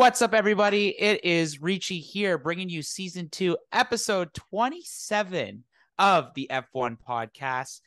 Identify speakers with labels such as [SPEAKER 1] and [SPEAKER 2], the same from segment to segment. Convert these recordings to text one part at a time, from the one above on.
[SPEAKER 1] What's up, everybody? It is Ricci here, bringing you season 2, episode 27 of the F1 podcast.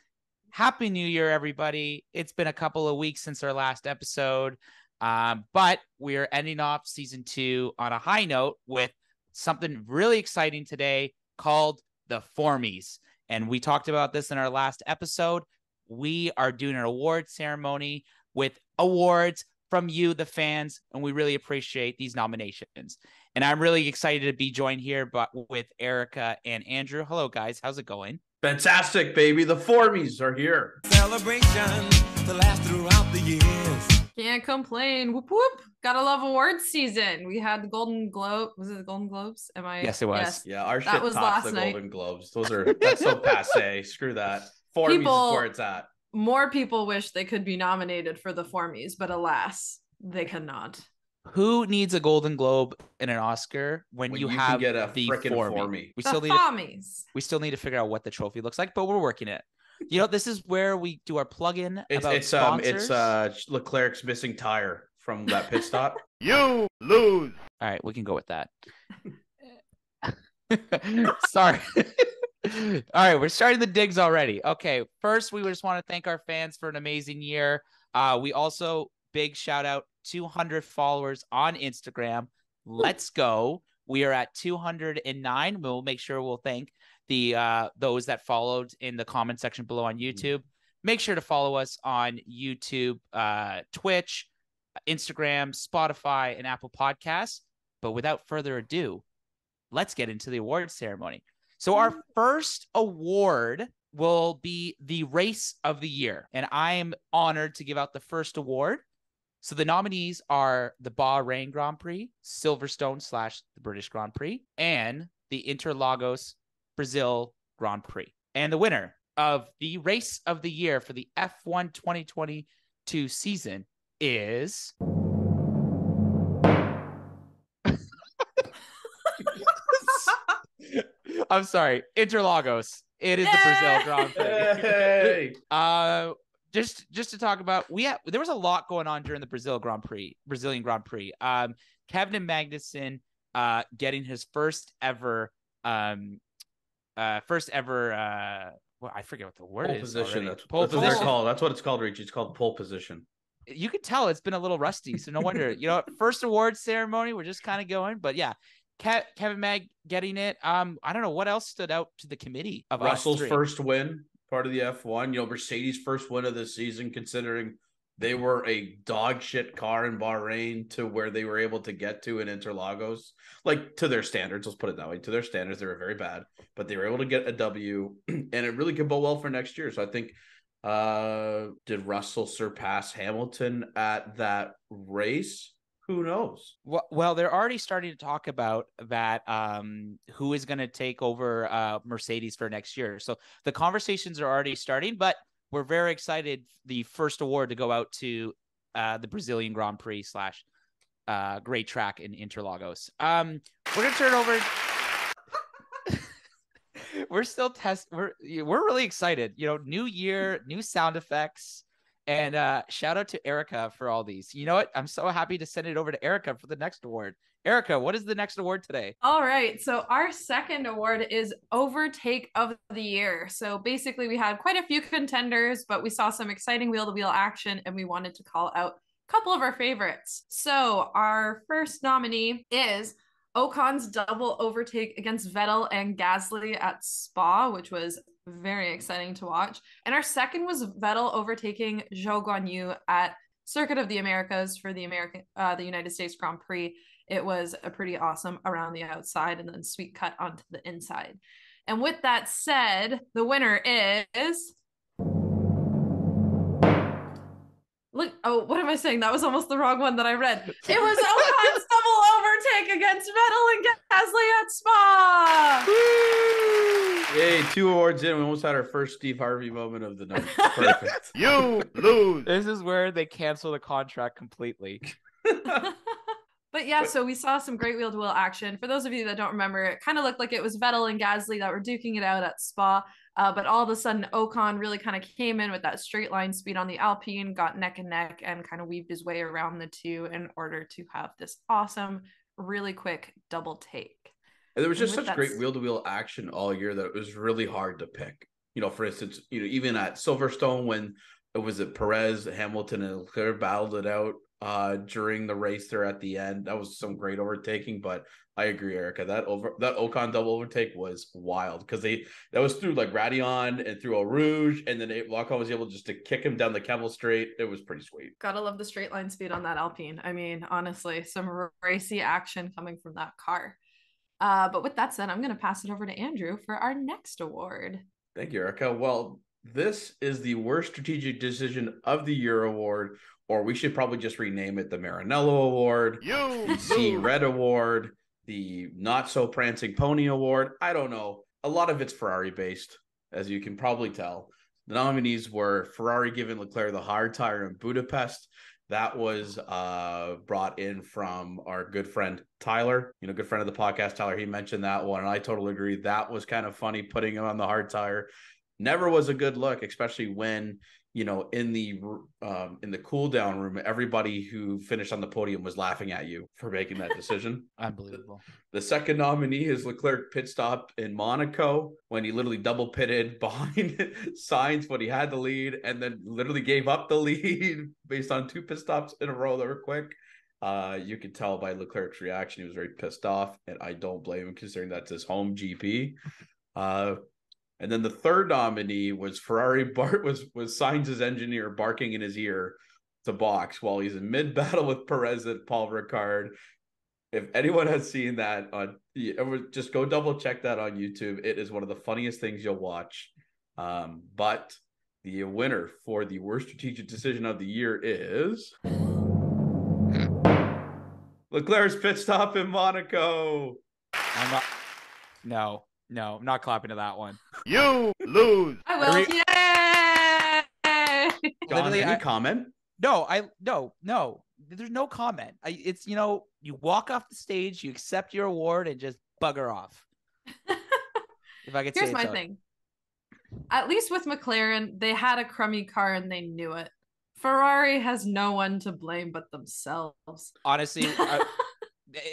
[SPEAKER 1] Happy New Year, everybody. It's been a couple of weeks since our last episode, but we're ending off season 2 on a high note with something really exciting today called the Form1es. And we talked about this in our last episode. We are doing an award ceremony with awards from you, the fans, and we really appreciate these nominations. And I'm really excited to be joined here with Erica and Andrew. Hello, guys. How's it going?
[SPEAKER 2] Fantastic, baby. The Form1es are here.
[SPEAKER 3] Celebration to last throughout the years.
[SPEAKER 4] Can't complain. Whoop whoop. Gotta love awards season. We had the Golden Globe. Was it the Golden Globes?
[SPEAKER 1] Yes, it was.
[SPEAKER 4] Yes.
[SPEAKER 2] Yeah, our
[SPEAKER 4] That
[SPEAKER 2] shit
[SPEAKER 4] was
[SPEAKER 2] tops
[SPEAKER 4] last
[SPEAKER 2] the
[SPEAKER 4] night.
[SPEAKER 2] Golden Globes. That's so passe. Screw that. Form1es is where it's at.
[SPEAKER 4] More people wish they could be nominated for the Form1es, but alas, they cannot.
[SPEAKER 1] Who needs a Golden Globe and an Oscar when you have
[SPEAKER 2] can get a
[SPEAKER 1] the
[SPEAKER 2] frickin'
[SPEAKER 1] Form1?
[SPEAKER 2] Form1.
[SPEAKER 1] We still need to figure out what the trophy looks like, but we're working it. You know, this is where we do our plug-in about sponsors.
[SPEAKER 2] It's Leclerc's missing tire from that pit stop.
[SPEAKER 3] You lose.
[SPEAKER 1] All right, we can go with that. Sorry. All right, we're starting the digs already. Okay, first, we just want to thank our fans for an amazing year. We also, big shout out, 200 followers on Instagram. Let's go. We are at 209. We'll make sure we'll thank the those that followed in the comment section below on YouTube. Make sure to follow us on YouTube, Twitch, Instagram, Spotify, and Apple Podcasts. But without further ado, let's get into the award ceremony. So our first award will be the race of the year, and I am honored to give out the first award. So the nominees are the Bahrain Grand Prix, Silverstone / the British Grand Prix, and the Interlagos Brazil Grand Prix. And the winner of the race of the year for the F1 2022 season is... I'm sorry, Interlagos. It is the Brazil Grand Prix.
[SPEAKER 2] Hey.
[SPEAKER 1] Just to talk about, there was a lot going on during the Brazilian Grand Prix. Kevin and Magnussen getting his first ever I forget what the word
[SPEAKER 2] Pole
[SPEAKER 1] is.
[SPEAKER 2] position.
[SPEAKER 1] Already.
[SPEAKER 2] That's what they're called. That's what it's called, Rich. It's called pole position.
[SPEAKER 1] You could tell it's been a little rusty, so no wonder. You know, first awards ceremony, we're just kind of going, but yeah. Kevin Mag getting it. I don't know what else stood out to the committee of
[SPEAKER 2] Russell's
[SPEAKER 1] us three.
[SPEAKER 2] first win, part of the F1. You know, Mercedes' first win of the season, considering they were a dog shit car in Bahrain to where they were able to get to in Interlagos. Like, to their standards, let's put it that way. To their standards, they were very bad, but they were able to get a W, and it really could bode well for next year. So I think, did Russell surpass Hamilton at that race? Who knows?
[SPEAKER 1] Well, they're already starting to talk about that. Who is going to take over Mercedes for next year? So the conversations are already starting, but we're very excited. The first award to go out to the Brazilian Grand Prix / great track in Interlagos. We're going to turn over. We're really excited. You know, new year, new sound effects. And shout out to Erica for all these. You know what? I'm so happy to send it over to Erica for the next award. Erica, what is the next award today?
[SPEAKER 4] All right. So our second award is Overtake of the Year. So basically we had quite a few contenders, but we saw some exciting wheel-to-wheel action and we wanted to call out a couple of our favorites. So our first nominee is Ocon's double overtake against Vettel and Gasly at Spa, which was very exciting to watch. And our second was Vettel overtaking Zhou Guanyu at Circuit of the Americas for the United States Grand Prix. It was a pretty awesome around the outside and then sweet cut onto the inside. And with that said, the winner is... Look, oh, what am I saying? That was almost the wrong one that I read. It was Ocon's double overtake against Vettel and Gasly at Spa.
[SPEAKER 2] Yay, 2 awards in. We almost had our first Steve Harvey moment of the night. Perfect.
[SPEAKER 3] You lose.
[SPEAKER 1] This is where they cancel the contract completely.
[SPEAKER 4] But yeah, so we saw some great wheel-to-wheel action. For those of you that don't remember, it kind of looked like it was Vettel and Gasly that were duking it out at Spa. But all of a sudden, Ocon really kind of came in with that straight line speed on the Alpine, got neck and neck, and kind of weaved his way around the two in order to have this awesome, really quick double take.
[SPEAKER 2] And there was just such great wheel-to-wheel action all year that it was really hard to pick. For instance, even at Silverstone when it was Perez, Hamilton, and Leclerc battled it out during the race there at the end. That was some great overtaking, but I agree, Erica. That Ocon double overtake was wild because that was through like Radion and through Eau Rouge, and then Ocon was able just to kick him down the Kemmel Straight. It was pretty sweet.
[SPEAKER 4] Gotta love the straight line speed on that Alpine. I mean, honestly, some racy action coming from that car. But with that said, I'm going to pass it over to Andrew for our next award.
[SPEAKER 2] Thank you, Erica. Well, this is the worst strategic decision of the year award, or we should probably just rename it the Maranello Award, the Seeing Red Award, the Not So Prancing Pony Award. I don't know. A lot of it's Ferrari based, as you can probably tell. The nominees were Ferrari giving Leclerc the hard tire in Budapest. That was brought in from our good friend Tyler, good friend of the podcast, Tyler. He mentioned that one, and I totally agree. That was kind of funny, putting him on the hard tire. Never was a good look, especially when, in the cool down room, everybody who finished on the podium was laughing at you for making that decision.
[SPEAKER 1] Unbelievable.
[SPEAKER 2] The second nominee is Leclerc pit stop in Monaco when he literally double pitted behind Sainz when he had the lead and then literally gave up the lead based on 2 pit stops in a row that were quick. You could tell by Leclerc's reaction, he was very pissed off, and I don't blame him considering that's his home GP. And then the third nominee was Ferrari was Sainz's engineer barking in his ear to box while he's in mid-battle with Perez and Paul Ricard. If anyone has seen that, just go double check that on YouTube. It is one of the funniest things you'll watch. But the winner for the worst strategic decision of the year is Leclerc's pit stop in Monaco.
[SPEAKER 1] No, I'm not clapping to that one.
[SPEAKER 5] You lose.
[SPEAKER 4] I will. Yay!
[SPEAKER 2] John, any comment?
[SPEAKER 1] No. There's no comment. It's you walk off the stage, you accept your award, and just bugger off. If I could say
[SPEAKER 4] Here's my thing. At least with McLaren, they had a crummy car and they knew it. Ferrari has no one to blame but themselves.
[SPEAKER 1] Honestly,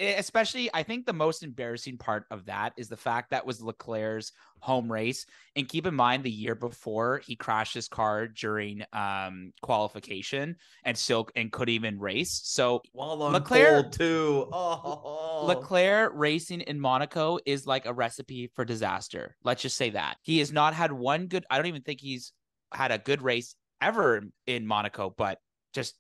[SPEAKER 1] especially, I think the most embarrassing part of that is the fact that was Leclerc's home race. And keep in mind, the year before, he crashed his car during qualification and couldn't even race. So
[SPEAKER 2] Leclerc too.
[SPEAKER 1] Leclerc racing in Monaco is like a recipe for disaster. Let's just say that. He has not had one good, I don't even think he's had a good race ever in Monaco, but just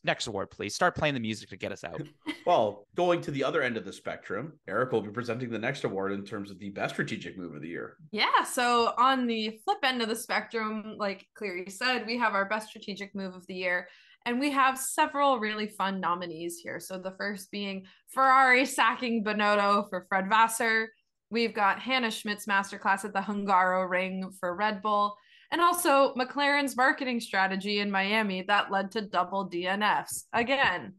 [SPEAKER 1] next award, please. Start playing the music to get us out.
[SPEAKER 2] Well, going to the other end of the spectrum, Eric will be presenting the next award in terms of the best strategic move of the year.
[SPEAKER 4] Yeah, so on the flip end of the spectrum, like Cleary said, we have our best strategic move of the year, and we have several really fun nominees here. So the first being Ferrari sacking Binotto for Fred Vassar. We've got Hannah Schmidt's masterclass at the Hungaroring for Red Bull. And also McLaren's marketing strategy in Miami that led to double DNFs. Again,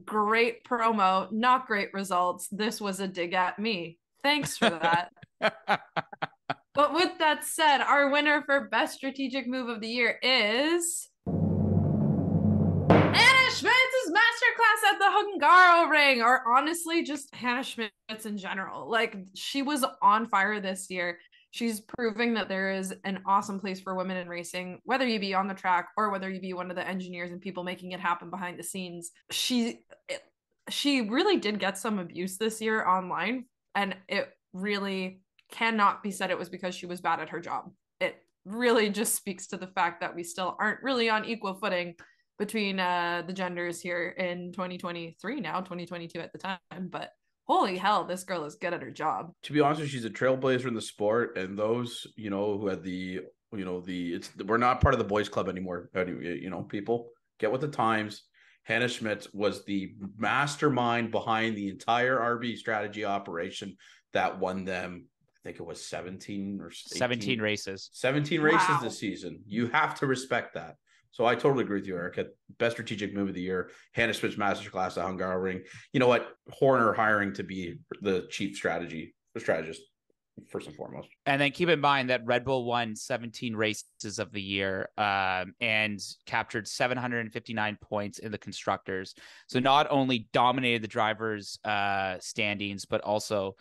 [SPEAKER 4] great promo, not great results. This was a dig at me. Thanks for that. But with that said, our winner for best strategic move of the year is Hannah Schmidt's masterclass at the Hungaroring, or honestly, just Hannah Schmidt's in general. Like, she was on fire this year. She's proving that there is an awesome place for women in racing, whether you be on the track or whether you be one of the engineers and people making it happen behind the scenes. She really did get some abuse this year online, and it really cannot be said it was because she was bad at her job. It really just speaks to the fact that we still aren't really on equal footing between the genders here in 2023 now, 2022 at the time, but holy hell, this girl is good at her job.
[SPEAKER 2] To be honest, she's a trailblazer in the sport, and those, who had we're not part of the boys club anymore. People get with the times. Hannah Schmidt was the mastermind behind the entire RB strategy operation that won them. I think it was 17 or 18,
[SPEAKER 1] 17 races.
[SPEAKER 2] 17 races this season. You have to respect that. So I totally agree with you, Erica. Best strategic move of the year, Hannah Schmidt's masterclass at Hungaroring. You know what? Horner hiring to be the chief strategist. first and foremost.
[SPEAKER 1] And then keep in mind that Red Bull won 17 races of the year and captured 759 points in the constructors. So not only dominated the drivers' standings, but also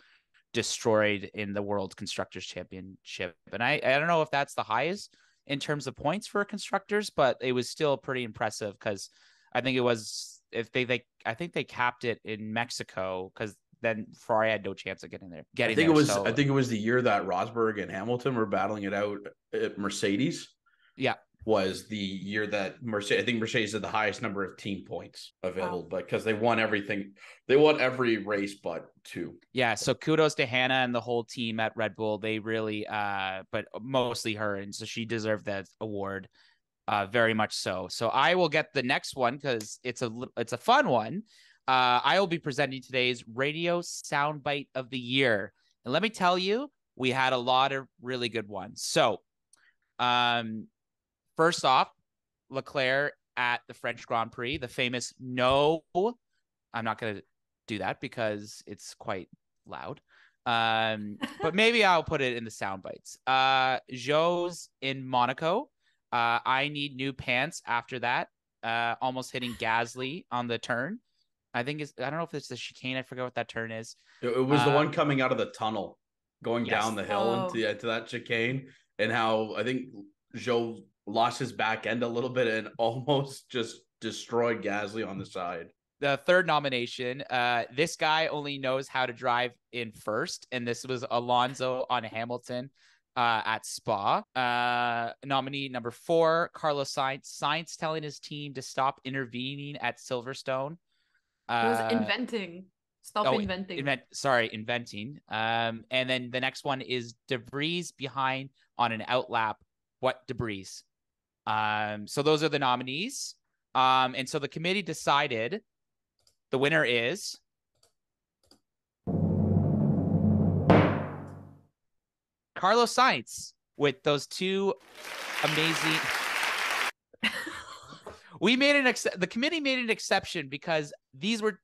[SPEAKER 1] destroyed in the World Constructors Championship. And I don't know if that's the highest in terms of points for constructors, but it was still pretty impressive because I think it was I think they capped it in Mexico because then Ferrari had no chance of getting there.
[SPEAKER 2] I think it was the year that Rosberg and Hamilton were battling it out at Mercedes.
[SPEAKER 1] Yeah.
[SPEAKER 2] Was the year that I think Mercedes had the highest number of team points available, but because they won everything. They won every race but 2.
[SPEAKER 1] Yeah, so kudos to Hannah and the whole team at Red Bull. They really but mostly her, and so she deserved that award very much so. So I will get the next one because it's a fun one. I will be presenting today's radio soundbite of the year. And let me tell you, we had a lot of really good ones. So first off, Leclerc at the French Grand Prix, the famous no, I'm not going to do that because it's quite loud. But maybe I'll put it in the sound bites. Joe's in Monaco. I need new pants after that. Almost hitting Gasly on the turn. I don't know if it's the chicane. I forget what that turn is.
[SPEAKER 2] It was the one coming out of the tunnel, going down the hill into that chicane, and how I think Joe lost his back end a little bit and almost just destroyed Gasly on the side.
[SPEAKER 1] The third nomination, this guy only knows how to drive in first, and this was Alonso on Hamilton at Spa. Nominee number 4, Carlos Sainz. Sainz telling his team to stop intervening at Silverstone.
[SPEAKER 4] It was inventing. Inventing.
[SPEAKER 1] Inventing. And then the next one is Debris behind on an outlap. What Debris? So those are the nominees. And so the committee decided the winner is Carlos Sainz with those 2 amazing. The committee made an exception because these were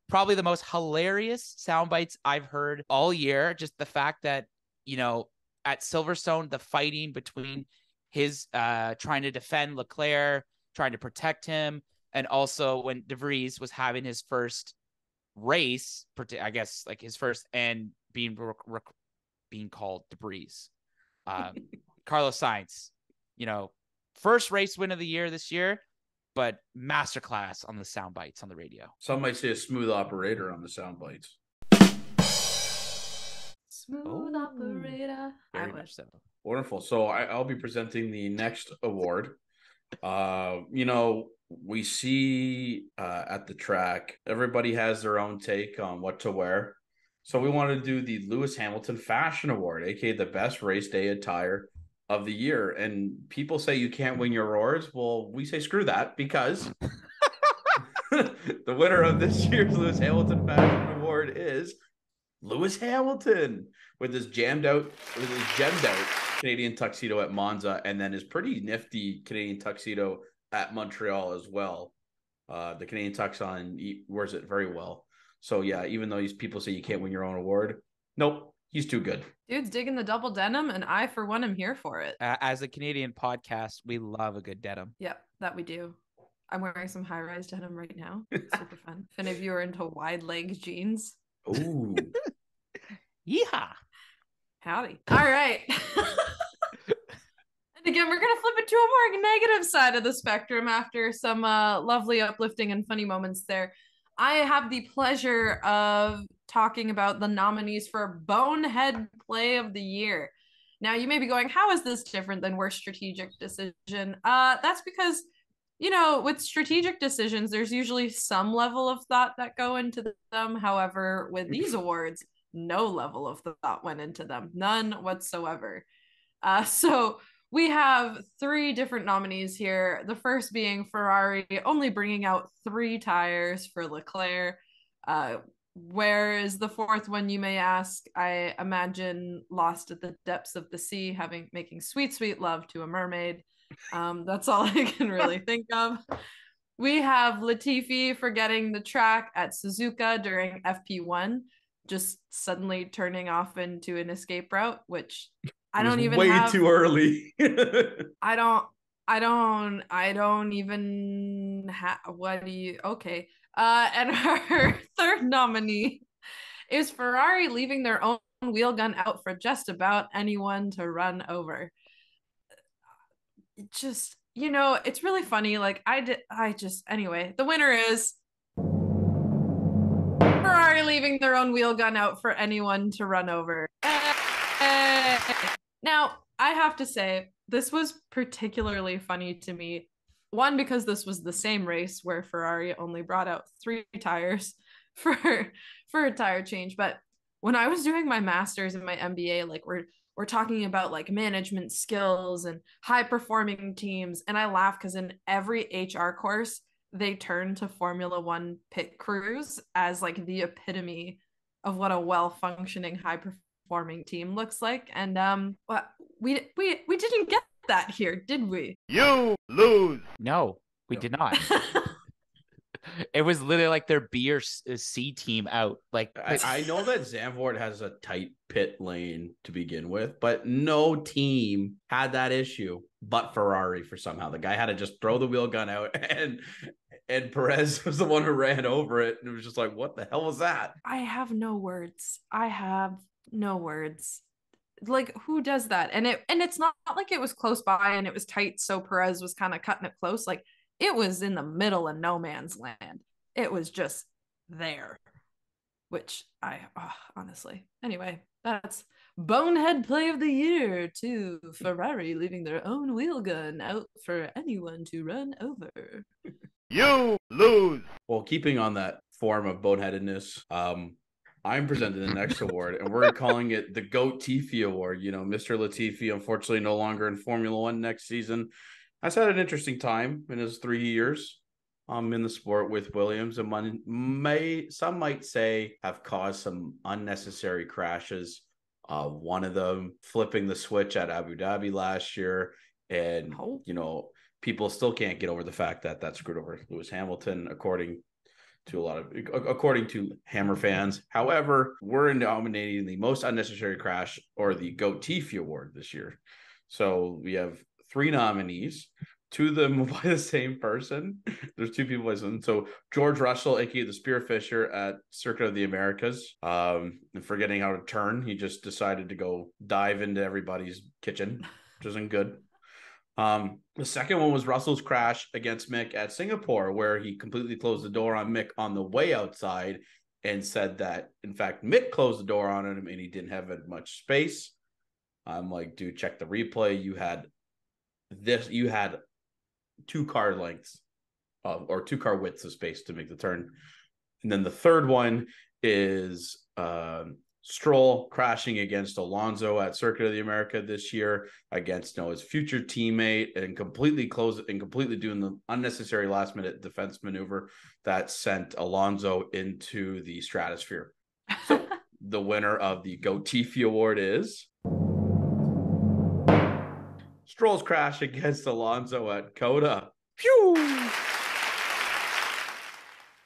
[SPEAKER 1] probably the most hilarious sound bites I've heard all year. Just the fact that, at Silverstone, the fighting between his trying to defend Leclerc, trying to protect him, and also when De Vries was having his first race, I guess like his first, and being called De Vries. Carlos Sainz, first race win of the year this year, but masterclass on the sound bites on the radio.
[SPEAKER 2] Some might say a smooth operator on the sound bites.
[SPEAKER 4] Smooth operator.
[SPEAKER 1] Very much so.
[SPEAKER 2] Wonderful. So I'll be presenting the next award. We see at the track, everybody has their own take on what to wear. So we want to do the Lewis Hamilton Fashion Award, aka the best race day attire of the year. And people say you can't win your awards. Well, we say screw that, because the winner of this year's Lewis Hamilton Fashion Award is Lewis Hamilton with his gemmed out Canadian tuxedo at Monza, and then his pretty nifty Canadian tuxedo at Montreal as well. The Canadian tux on wears it very well. So yeah, even though these people say you can't win your own award, nope, he's too good.
[SPEAKER 4] Dude's digging the double denim, and I, for one, am here for it.
[SPEAKER 1] As a Canadian podcast, we love a good denim.
[SPEAKER 4] Yep, that we do. I'm wearing some high-rise denim right now. Super fun. If any of you are into wide-leg jeans.
[SPEAKER 2] Ooh.
[SPEAKER 1] Yeah.
[SPEAKER 4] Howdy. All right. And again, we're going to flip it to a more negative side of the spectrum after some lovely, uplifting, and funny moments there. I have the pleasure of talking about the nominees for Bonehead Play of the Year. Now, you may be going, how is this different than Worst Strategic Decision? That's because, with strategic decisions, there's usually some level of thought that go into them. However, with these awards, no level of thought went into them. None whatsoever. So we have 3 different nominees here. The first being Ferrari only bringing out 3 tires for Leclerc. Where is the 4th one, you may ask? I imagine lost at the depths of the sea, making sweet, sweet love to a mermaid. That's all I can really think of. We have Latifi forgetting the track at Suzuka during FP1. just suddenly turning off into an escape route, which I don't even
[SPEAKER 2] way
[SPEAKER 4] have.
[SPEAKER 2] too early.
[SPEAKER 4] I don't even have. What do you? Okay. And our third nominee is Ferrari leaving their own wheel gun out for just about anyone to run over. Just, it's really funny. Like anyway, the winner is Ferrari leaving their own wheel gun out for anyone to run over. Now, I have to say, this was particularly funny to me. One, because this was the same race where Ferrari only brought out 3 tires for a tire change. But when I was doing my master's and my MBA, like we're talking about like management skills and high performing teams, and I laugh because in every HR course they turn to Formula One pit crews as like the epitome of what a well functioning high performing team looks like. And we didn't get that here, did we?
[SPEAKER 5] You lose.
[SPEAKER 1] No, we did not. It was literally like their B or C team out. Like
[SPEAKER 2] I know that Zandvoort has a tight pit lane to begin with, but no team had that issue but Ferrari for somehow. The guy had to just throw the wheel gun out, and Perez was the one who ran over it. And it was just like, what the hell was that?
[SPEAKER 4] I have no words. Like, who does that? And it's not like it was close by and it was tight, so Perez was kind of cutting it close. Like, it was in the middle of no man's land. It was just there, which honestly. Anyway, that's bonehead play of the year to Ferrari leaving their own wheel gun out for anyone to run over.
[SPEAKER 5] You lose.
[SPEAKER 2] Well, keeping on that form of boneheadedness, I'm presenting the next award, and we're calling it the GOAT Latifi Award. Mr. Latifi, unfortunately, no longer in Formula One next season. Has had an interesting time in his 3 years in the sport with Williams, and some might say have caused some unnecessary crashes. One of them flipping the switch at Abu Dhabi last year, and people still can't get over the fact that screwed over Lewis Hamilton, according to Hammer fans. However, we're nominating the most unnecessary crash, or the GOAT Latifi Award, this year. So we have 3 nominees, 2 of them by the same person. There's 2 people by them. So George Russell, aka the Spearfisher at Circuit of the Americas, and forgetting how to turn, he just decided to go dive into everybody's kitchen, which isn't good. The second one was Russell's crash against Mick at Singapore, where he completely closed the door on Mick on the way outside and said that, in fact, Mick closed the door on him and he didn't have much space. I'm like, dude, check the replay. You had 2 car lengths or 2 car widths of space to make the turn. And then the third one is Stroll crashing against Alonso at Circuit of the America this year, against his future teammate, and completely doing the unnecessary last minute defense maneuver that sent Alonso into the stratosphere. So the winner of the GOAT Latifi Award is Stroll's crash against Alonso at Coda. Phew!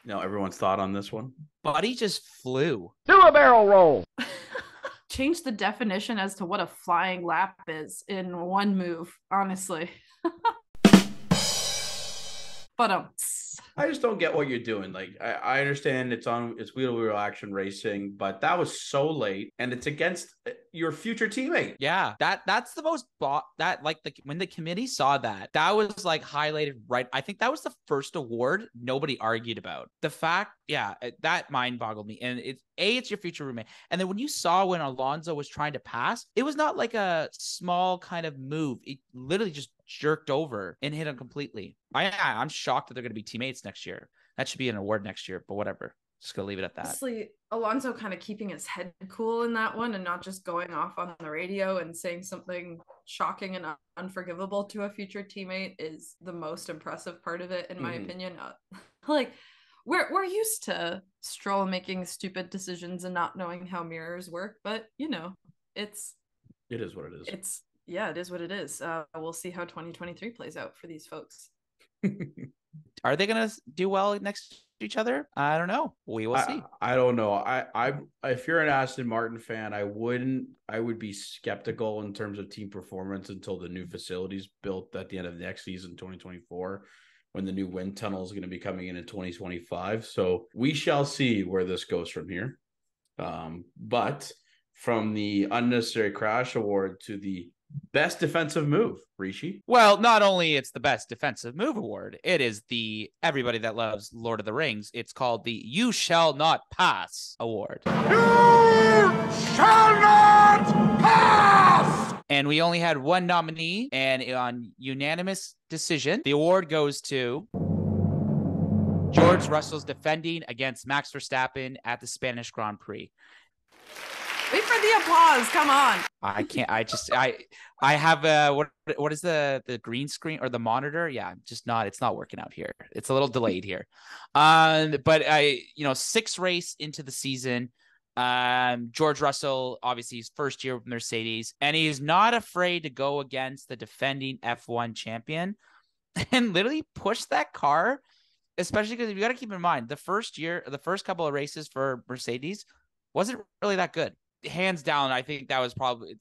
[SPEAKER 2] Now, everyone's thought on this one?
[SPEAKER 1] Buddy just flew.
[SPEAKER 5] Do a barrel roll.
[SPEAKER 4] Change the definition as to what a flying lap is in one move, honestly. But
[SPEAKER 2] I just don't get what you're doing. Like, I understand it's wheel-to-wheel action racing, but that was so late, and it's against your future teammate.
[SPEAKER 1] Yeah, that's the most when the committee saw that was like highlighted, right? I think that was the first award nobody argued about. The fact, that mind boggled me. And it's your future roommate. And then when you saw when Alonso was trying to pass, it was not like a small kind of move. It literally just jerked over and hit him completely. I'm shocked that they're going to be teammates next year. That should be an award next year, but whatever. Just gonna leave it at that.
[SPEAKER 4] Honestly, Alonso kind of keeping his head cool in that one and not just going off on the radio and saying something shocking and unforgivable to a future teammate is the most impressive part of it, in my opinion. Like, we're used to Stroll making stupid decisions and not knowing how mirrors work, but it is what it is. It is what it is. We'll see how 2023 plays out for these folks.
[SPEAKER 1] Are they going to do well next to each other? I don't know. We will see.
[SPEAKER 2] I don't know. I if you're an Aston Martin fan, I would be skeptical in terms of team performance until the new facilities built at the end of next season, 2024, when the new wind tunnel is going to be coming in 2025. So we shall see where this goes from here. But from the unnecessary crash award to the best defensive move, Ricci.
[SPEAKER 1] Well, not only it's the best defensive move award, it is the everybody that loves Lord of the Rings. It's called the You Shall Not Pass award.
[SPEAKER 5] You shall not pass!
[SPEAKER 1] And we only had one nominee, and on unanimous decision, the award goes to George Russell's defending against Max Verstappen at the Spanish Grand Prix.
[SPEAKER 4] Wait for the applause. Come on.
[SPEAKER 1] I can't. I have what is the green screen or the monitor? Yeah, it's not working out here. It's a little delayed here. But 6th race into the season, George Russell, obviously his first year with Mercedes, and he's not afraid to go against the defending F1 champion and literally push that car, especially because you got to keep in mind the first couple of races for Mercedes wasn't really that good. Hands down, I think that was probably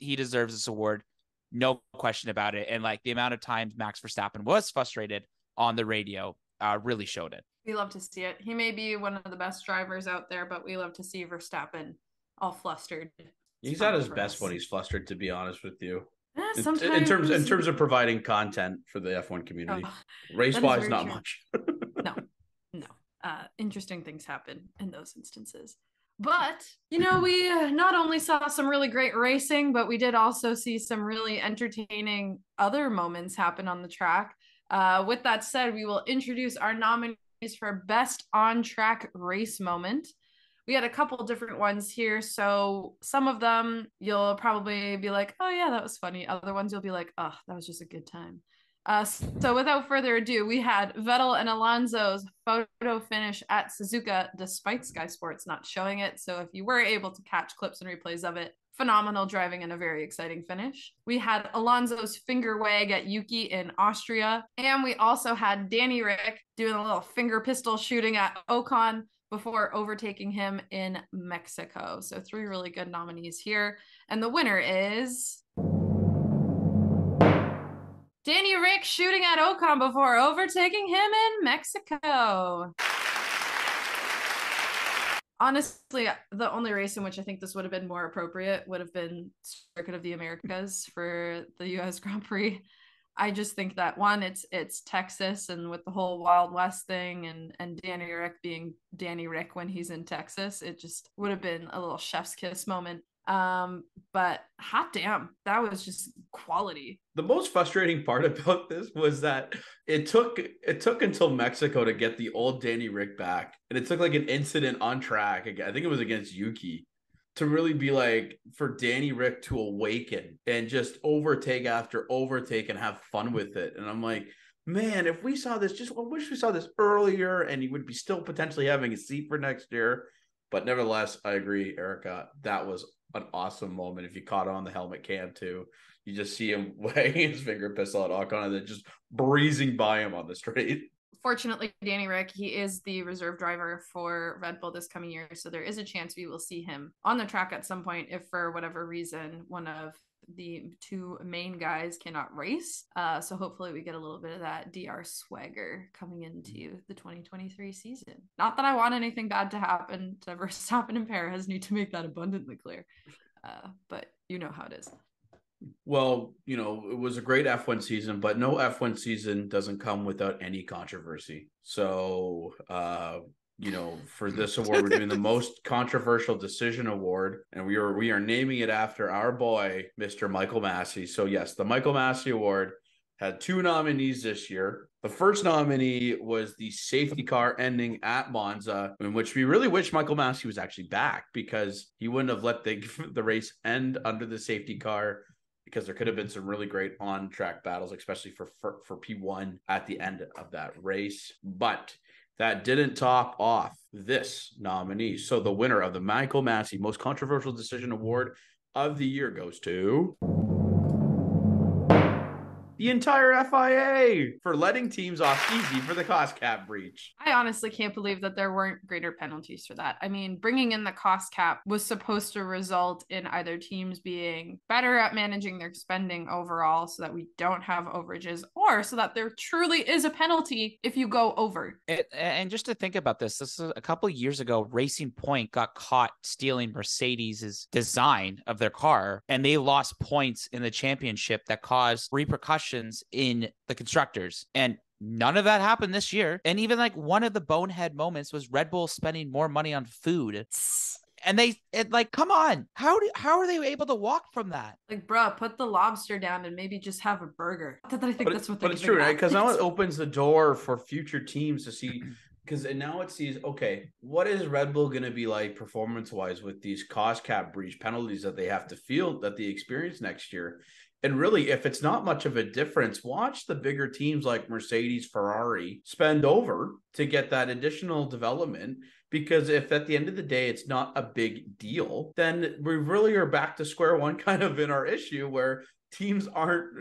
[SPEAKER 1] he deserves this award. No question about it. And the amount of times Max Verstappen was frustrated on the radio really showed it.
[SPEAKER 4] We love to see it. He may be one of the best drivers out there, but we love to see Verstappen all flustered.
[SPEAKER 2] He's at his best when he's flustered, to be honest with you.
[SPEAKER 4] Sometimes
[SPEAKER 2] in terms of providing content for the F1 community. Race-wise, not much.
[SPEAKER 4] No. Interesting things happen in those instances. But, we not only saw some really great racing, but we did also see some really entertaining other moments happen on the track. With that said, we will introduce our nominees for Best On-Track Race Moment. We had a couple different ones here, so some of them you'll probably be like, oh yeah, that was funny. Other ones you'll be like, oh, that was just a good time. So without further ado, we had Vettel and Alonso's photo finish at Suzuka, despite Sky Sports not showing it. So if you were able to catch clips and replays of it, phenomenal driving and a very exciting finish. We had Alonso's finger wag at Yuki in Austria. And we also had Danny Rick doing a little finger pistol shooting at Ocon before overtaking him in Mexico. So 3 really good nominees here. And the winner is Danny Rick shooting at Ocon before overtaking him in Mexico. Honestly, the only race in which I think this would have been more appropriate would have been Circuit of the Americas for the U.S. Grand Prix. I just think that one, it's Texas, and with the whole Wild West thing and Danny Rick being Danny Rick when he's in Texas, it just would have been a little chef's kiss moment. But hot damn, that was just quality.
[SPEAKER 2] The most frustrating part about this was that it took until Mexico to get the old Danny Rick back, and it took an incident on track. I think it was against Yuki, to really be for Danny Rick to awaken and just overtake after overtake and have fun with it. And I'm like, man, if we saw this, I wish we saw this earlier, and he would be still potentially having a seat for next year. But nevertheless, I agree, Erica, that was an awesome moment. If you caught on the helmet cam too, you just see him wagging his finger pistol at Ocon and then just breezing by him on the straight.
[SPEAKER 4] Fortunately, Danny Rick, he is the reserve driver for Red Bull this coming year, so there is a chance we will see him on the track at some point if for whatever reason one of the 2 main guys cannot race. So hopefully we get a little bit of that DR swagger coming into the 2023 season. Not that I want anything bad to happen to Verstappen and Perez, need to make that abundantly clear. But you know how it is.
[SPEAKER 2] Well, it was a great F1 season, but no F1 season doesn't come without any controversy. So, for this award, we're doing the most controversial decision award, and we are naming it after our boy, Mr. Michael Massey. So yes, the Michael Massey Award had 2 nominees this year. The first nominee was the safety car ending at Monza, in which we really wish Michael Massey was actually back, because he wouldn't have let the race end under the safety car, because there could have been some really great on-track battles, especially for P1 at the end of that race. But that didn't top off this nominee. So the winner of the Michael Massey Most Controversial Decision Award of the year goes to the entire FIA for letting teams off easy for the cost cap breach.
[SPEAKER 4] I honestly can't believe that there weren't greater penalties for that. I mean, bringing in the cost cap was supposed to result in either teams being better at managing their spending overall so that we don't have overages, or so that there truly is a penalty if you go over.
[SPEAKER 1] And just to think about this is a couple of years ago, Racing Point got caught stealing Mercedes's design of their car, and they lost points in the championship that caused repercussions in the constructors. And none of that happened this year. And even like one of the bonehead moments was Red Bull spending more money on food. And come on, how are they able to walk from that?
[SPEAKER 4] Like, bruh, put the lobster down and maybe just have a burger. I think that's what they're.
[SPEAKER 2] But it's true, right? Because now it opens the door for future teams to see. Because now it sees, okay, what is Red Bull going to be like performance-wise with these cost cap breach penalties that they have to feel, that they experience next year? And really, if it's not much of a difference, watch the bigger teams like Mercedes, Ferrari spend over to get that additional development. Because if at the end of the day, it's not a big deal, then we really are back to square one kind of in our issue where teams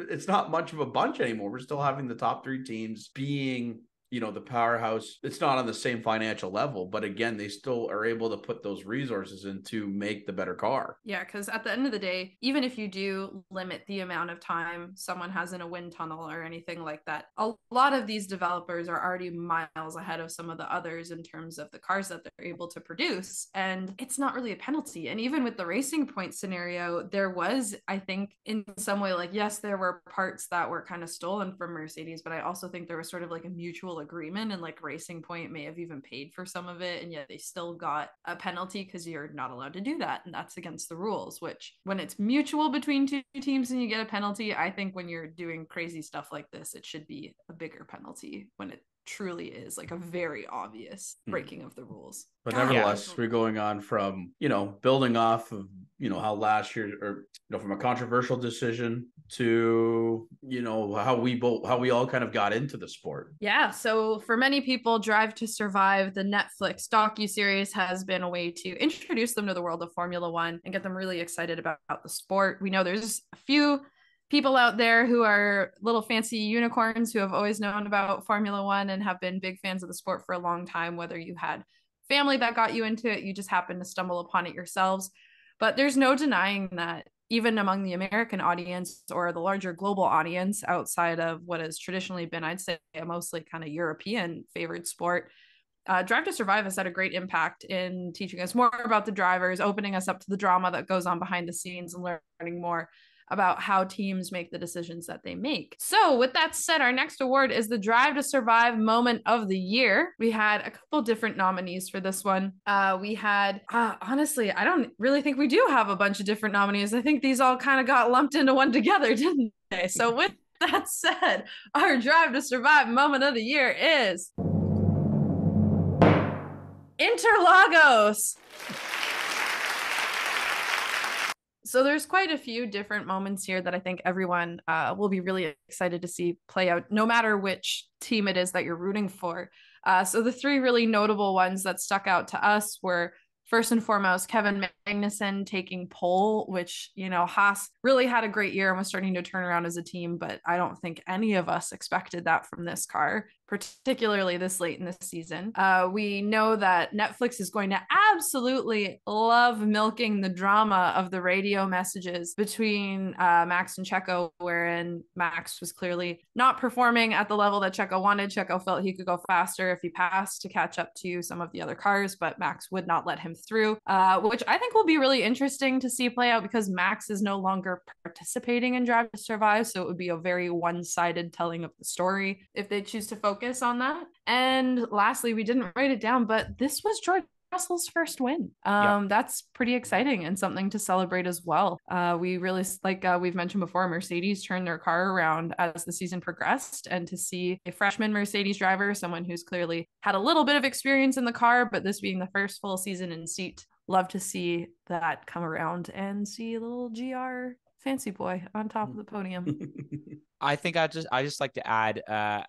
[SPEAKER 2] it's not much of a bunch anymore. We're still having the top three teams being, the powerhouse. It's not on the same financial level, but again, they still are able to put those resources in to make the better car.
[SPEAKER 4] Yeah, because at the end of the day, even if you do limit the amount of time someone has in a wind tunnel or anything like that, a lot of these developers are already miles ahead of some of the others in terms of the cars that they're able to produce. And it's not really a penalty. And even with the Racing Point scenario, there was, I think, in some way, like, yes, there were parts that were kind of stolen from Mercedes, but I also think there was sort of like a mutual agreement, and like Racing Point may have even paid for some of it, and yet they still got a penalty because you're not allowed to do that, and that's against the rules. Which, when it's mutual between two teams and you get a penalty, I think when you're doing crazy stuff like this, it should be a bigger penalty when it truly is like a very obvious breaking of the rules.
[SPEAKER 2] But nevertheless, we're going on from, building off of, how last year, or, from a controversial decision to, how we all kind of got into the sport.
[SPEAKER 4] Yeah. So for many people, Drive to Survive, the Netflix docuseries, has been a way to introduce them to the world of Formula One and get them really excited about the sport. We know there's a few people out there who are little fancy unicorns who have always known about Formula One and have been big fans of the sport for a long time, whether you had family that got you into it, you just happened to stumble upon it yourselves. But there's no denying that even among the American audience or the larger global audience outside of what has traditionally been, I'd say, a mostly kind of European favored sport, Drive to Survive has had a great impact in teaching us more about the drivers, opening us up to the drama that goes on behind the scenes, and learning more about how teams make the decisions that they make. So with that said, our next award is the Drive to Survive Moment of the Year. We had a couple different nominees for this one. We had, honestly, I don't really think we do have a bunch of different nominees. I think these all kind of got lumped into one together, didn't they? So with that said, our Drive to Survive Moment of the Year is Interlagos. So there's quite a few different moments here that I think everyone will be really excited to see play out, no matter which team it is that you're rooting for. So the three really notable ones that stuck out to us were, first and foremost, Kevin Magnussen taking pole, which, Haas really had a great year and was starting to turn around as a team, but I don't think any of us expected that from this car, particularly this late in the season. We know that Netflix is going to absolutely love milking the drama of the radio messages between Max and Checo, wherein Max was clearly not performing at the level that Checo wanted. Checo felt he could go faster if he passed to catch up to some of the other cars, but Max would not let him through, which I think will be really interesting to see play out because Max is no longer participating in Drive to Survive, so it would be a very one-sided telling of the story if they choose to focus on that. And lastly, we didn't write it down, but this was George Russell's first win. That's pretty exciting and something to celebrate as well. We really, like we've mentioned before, Mercedes turned their car around as the season progressed, and to see a freshman Mercedes driver, someone who's clearly had a little bit of experience in the car, but this being the first full season in seat, love to see that come around and see a little GR fancy boy on top of the podium.
[SPEAKER 1] I think I just like to add,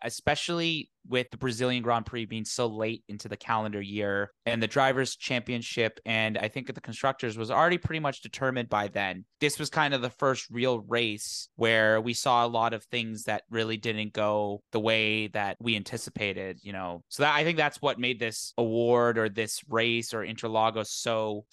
[SPEAKER 1] especially with the Brazilian Grand Prix being so late into the calendar year, and the Drivers' Championship and I think the Constructors was already pretty much determined by then. This was kind of the first real race where we saw a lot of things that really didn't go the way that we anticipated, you know. So that, I think that's what made this award or this race or Interlagos so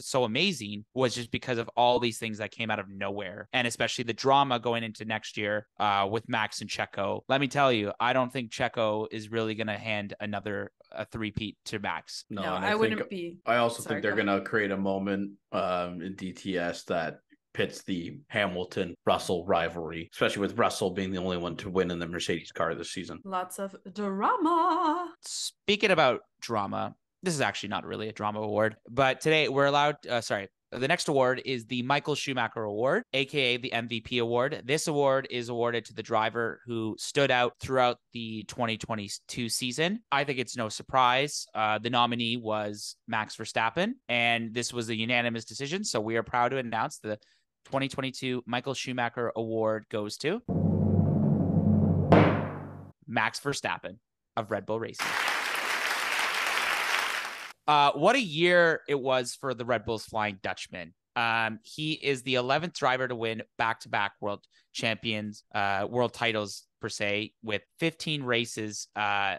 [SPEAKER 1] so amazing, was just because of all these things that came out of nowhere, and especially the drama going into next year with Max and Checo. Let me tell you, I don't think Checo is really going to hand a three-peat to Max.
[SPEAKER 4] No, I wouldn't be.
[SPEAKER 2] I also think they're going to create a moment in DTS that pits the Hamilton-Russell rivalry, especially with Russell being the only one to win in the Mercedes car this season.
[SPEAKER 4] Lots of drama.
[SPEAKER 1] Speaking about drama, this is actually not really a drama award, but today we're allowed, the next award is the Michael Schumacher Award, aka the MVP Award. This award is awarded to the driver who stood out throughout the 2022 season. I think it's no surprise. The nominee was Max Verstappen, and this was a unanimous decision. So we are proud to announce the 2022 Michael Schumacher Award goes to Max Verstappen of Red Bull Racing. What a year it was for the Red Bulls Flying Dutchman. He is the 11th driver to win back-to-back world titles per se, with 15 races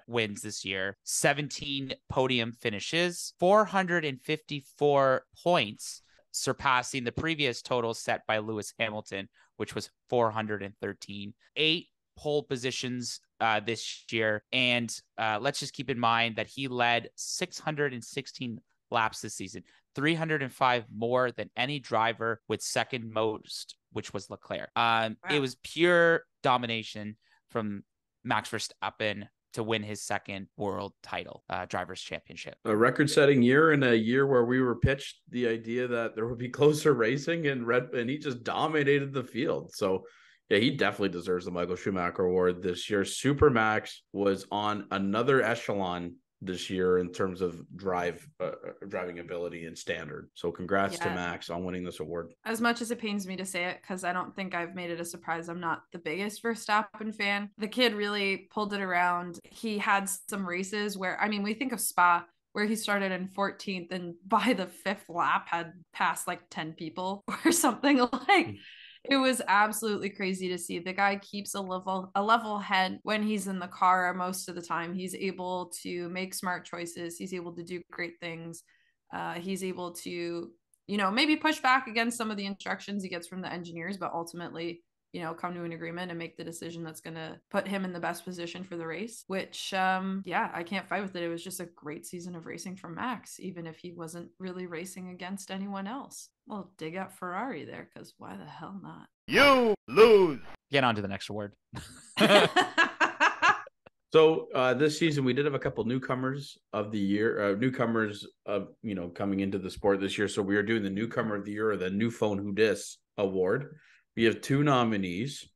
[SPEAKER 1] wins this year, 17 podium finishes, 454 points, surpassing the previous total set by Lewis Hamilton, which was 413, 8 pole positions this year. And let's just keep in mind that he led 616 laps this season, 305 more than any driver with second most, which was Leclerc. Wow. It was pure domination from Max Verstappen to win his second world title, Drivers' Championship.
[SPEAKER 2] A record-setting year, and a year where we were pitched the idea that there would be closer racing, and he just dominated the field. So yeah, he definitely deserves the Michael Schumacher Award this year. Super Max was on another echelon this year in terms of driving ability and standard. So congrats to Max on winning this award.
[SPEAKER 4] As much as it pains me to say it, because I don't think I've made it a surprise, I'm not the biggest Verstappen fan. The kid really pulled it around. He had some races where, I mean, we think of Spa, where he started in 14th and by the 5th lap had passed like 10 people or something. Like, it was absolutely crazy to see. The guy keeps a level head when he's in the car. Most of the time he's able to make smart choices. He's able to do great things. He's able to, you know, maybe push back against some of the instructions he gets from the engineers, but ultimately, you know, come to an agreement and make the decision that's going to put him in the best position for the race, which, I can't fight with it. It was just a great season of racing from Max, even if he wasn't really racing against anyone else. Well, dig out Ferrari there, because why the hell not?
[SPEAKER 5] You lose.
[SPEAKER 1] Get on to the next award.
[SPEAKER 2] So this season we did have a couple newcomers of the year, coming into the sport this year. So we are doing the newcomer of the year, or the New Phone Who Dis Award. We have 2 nominees,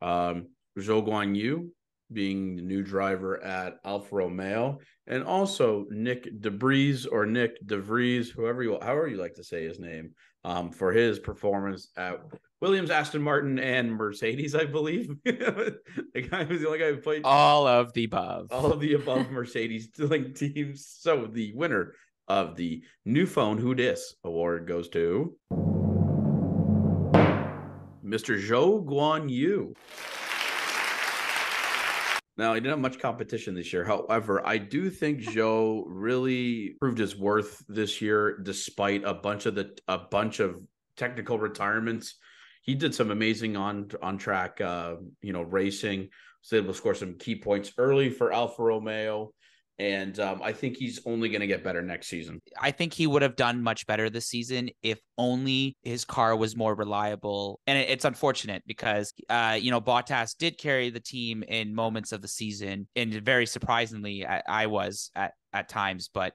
[SPEAKER 2] Zhou Guanyu being the new driver at Alfa Romeo, and also Nick DeVries or Nick DeVries, however you like to say his name, for his performance at Williams, Aston Martin, and Mercedes, I believe. The guy was the only guy who played
[SPEAKER 1] all of the above
[SPEAKER 2] Mercedes teams. So the winner of the New Phone Who Dis Award goes to Mr. Zhou Guanyu. Now, he didn't have much competition this year. However, I do think Zhou really proved his worth this year, despite a bunch of technical retirements. He did some amazing on track, racing. Was able to score some key points early for Alfa Romeo. And I think he's only going to get better next season.
[SPEAKER 1] I think he would have done much better this season if only his car was more reliable. And it's unfortunate because, Bottas did carry the team in moments of the season. And very surprisingly, I was at times. But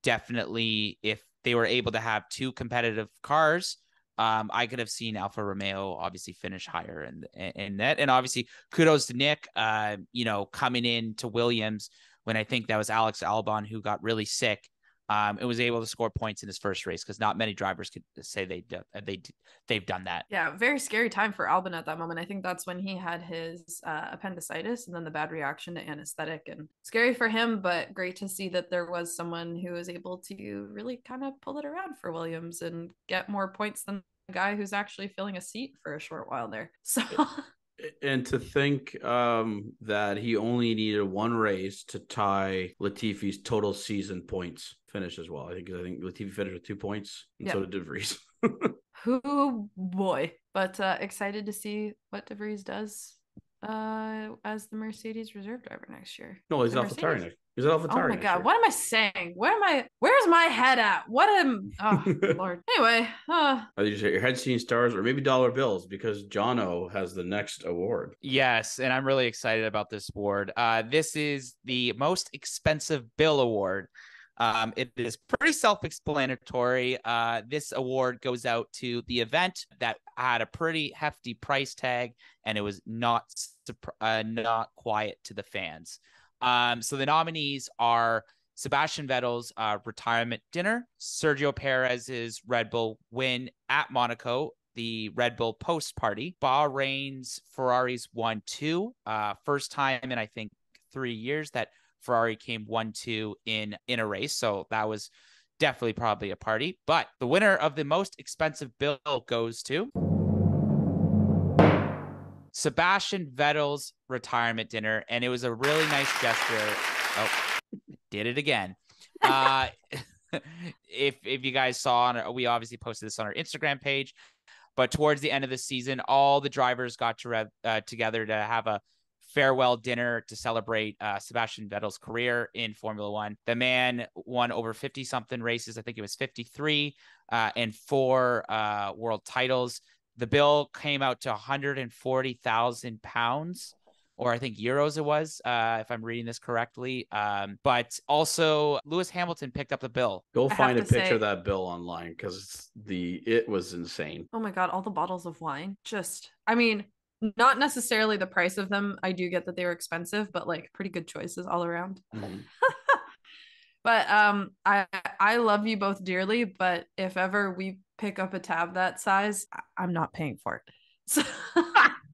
[SPEAKER 1] definitely, if they were able to have 2 competitive cars, I could have seen Alfa Romeo obviously finish higher in that. And obviously, kudos to Nick, coming in to Williams when I think that was Alex Albon who got really sick and was able to score points in his first race, because not many drivers could say they've done that.
[SPEAKER 4] Yeah, very scary time for Albin at that moment. I think that's when he had his appendicitis and then the bad reaction to anesthetic, and scary for him, but great to see that there was someone who was able to really kind of pull it around for Williams and get more points than the guy who's actually filling a seat for a short while there. So
[SPEAKER 2] and to think that he only needed one race to tie Latifi's total season points finish as well. I think Latifi finished with 2 points, and so did De Vries.
[SPEAKER 4] Oh boy. But excited to see what De Vries does as the Mercedes reserve driver next year.
[SPEAKER 2] No, he's AlphaTauri next. He's at AlphaTauri.
[SPEAKER 4] Oh my god, what am I saying? Where's my head at? Oh Lord. Anyway,
[SPEAKER 2] you say your head seeing stars or maybe dollar bills, because Jono has the next award.
[SPEAKER 1] Yes, and I'm really excited about this award. This is the most expensive bill award. It is pretty self-explanatory. This award goes out to the event that had a pretty hefty price tag, and it was not quiet to the fans. So the nominees are Sebastian Vettel's retirement dinner, Sergio Perez's Red Bull win at Monaco, the Red Bull post party, Bahrain's Ferrari's 1-2, first time in I think 3 years that Ferrari came 1-2 in a race. So that was definitely probably a party. But the winner of the most expensive bill goes to Sebastian Vettel's retirement dinner. And it was a really nice gesture. Oh, did it again. If you guys saw, we obviously posted this on our Instagram page, but towards the end of the season, all the drivers got together to have a farewell dinner to celebrate Sebastian Vettel's career in Formula One. The man won over 50 something races. I think it was 53 and 4 world titles. The bill came out to £140,000, or I think euros it was, if I'm reading this correctly. But also Lewis Hamilton picked up the bill.
[SPEAKER 2] Go find a picture of that bill online, because it was insane.
[SPEAKER 4] Oh my God, all the bottles of wine. Not necessarily the price of them. I do get that they were expensive, but like pretty good choices all around. Mm-hmm. But I love you both dearly, but if ever we pick up a tab that size, I'm not paying for it. So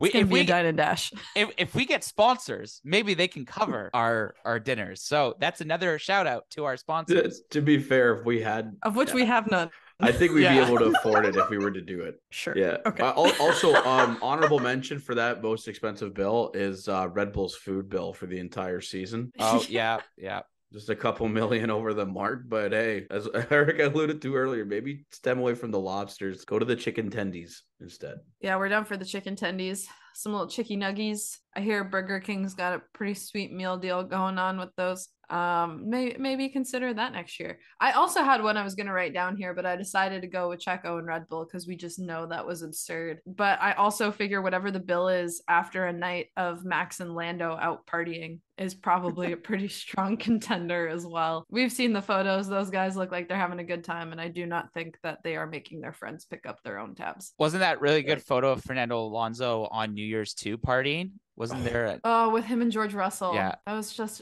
[SPEAKER 4] if we dine and dash.
[SPEAKER 1] If we get sponsors, maybe they can cover our dinners. So that's another shout out to our sponsors.
[SPEAKER 2] To be fair, if we had,
[SPEAKER 4] of which we have none.
[SPEAKER 2] I think we'd be able to afford it if we were to do it.
[SPEAKER 4] Sure.
[SPEAKER 2] Yeah.
[SPEAKER 4] Okay.
[SPEAKER 2] Also, honorable mention for that most expensive bill is Red Bull's food bill for the entire season.
[SPEAKER 1] Oh, yeah. Yeah.
[SPEAKER 2] Just a couple million over the mark. But hey, as Eric alluded to earlier, maybe stem away from the lobsters. Go to the chicken tendies instead.
[SPEAKER 4] Yeah, we're down for the chicken tendies. Some little chicky nuggies. I hear Burger King's got a pretty sweet meal deal going on with those. Maybe consider that next year. I also had one I was going to write down here, but I decided to go with Checo and Red Bull because we just know that was absurd. But I also figure whatever the bill is after a night of Max and Lando out partying is probably a pretty strong contender as well. We've seen the photos. Those guys look like they're having a good time, and I do not think that they are making their friends pick up their own tabs.
[SPEAKER 1] Wasn't that really good photo of Fernando Alonso on New Year's 2 partying? Wasn't there?
[SPEAKER 4] With him and George Russell.
[SPEAKER 1] Yeah.
[SPEAKER 4] That was just...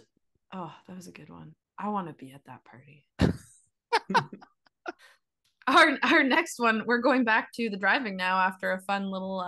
[SPEAKER 4] Oh, that was a good one. I want to be at that party. Our next one, we're going back to the driving now after a fun little